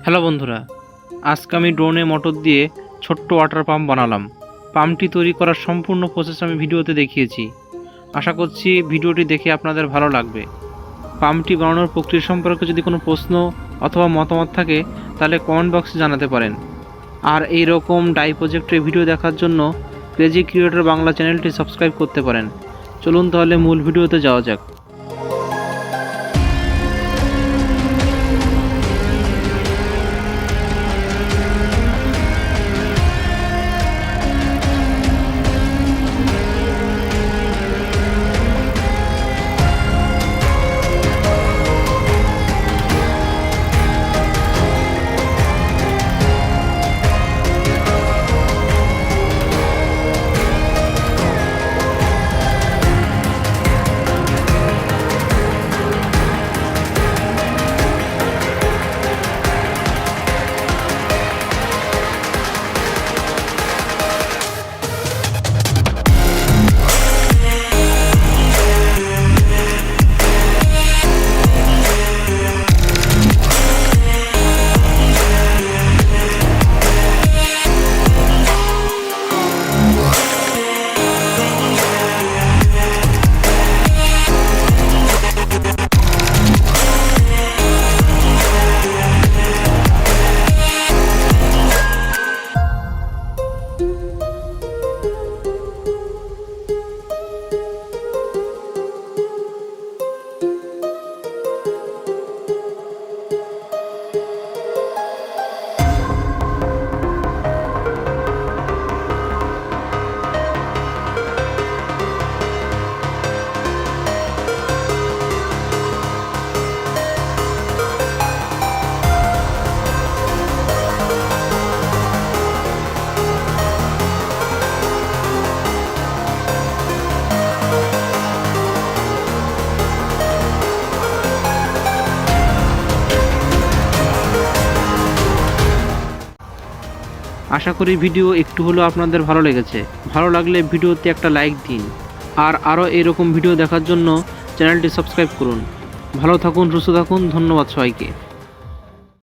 Hello বন্ধুরা, আজকে আমি ড্রোনে মোটর দিয়ে ছোট্ট ওয়াটার পাম্প বানালাম। পাম্পটি তৈরি করার সম্পূর্ণ প্রসেস আমি ভিডিওতে দেখিয়েছি। আশা করছি ভিডিওটি দেখে আপনাদের ভালো লাগবে। পাম্পটি বানানোর প্রক্রিয়া সম্পর্কে যদি কোনো প্রশ্ন অথবা মতামত থাকে তাহলে কমেন্ট বক্সে জানাতে পারেন। আর এই রকম ডাই প্রজেক্টের ভিডিও দেখার জন্য ক্রেজি ক্রিয়েটর বাংলা চ্যানেলটি সাবস্ক্রাইব করতে পারেন। চলুন তাহলে মূল ভিডিওতে যাওয়া যাক। আশা করি ভিডিও একটু হলেও আপনাদের ভালো লেগেছে। ভালো লাগলে ভিডিওতে একটা লাইক দিন। আর আরও এরকম ভিডিও দেখার জন্য চ্যানেলটি সাবস্ক্রাইব করুন। ভালো থাকুন, সুস্থ থাকুন। ধন্যবাদ সবাইকে।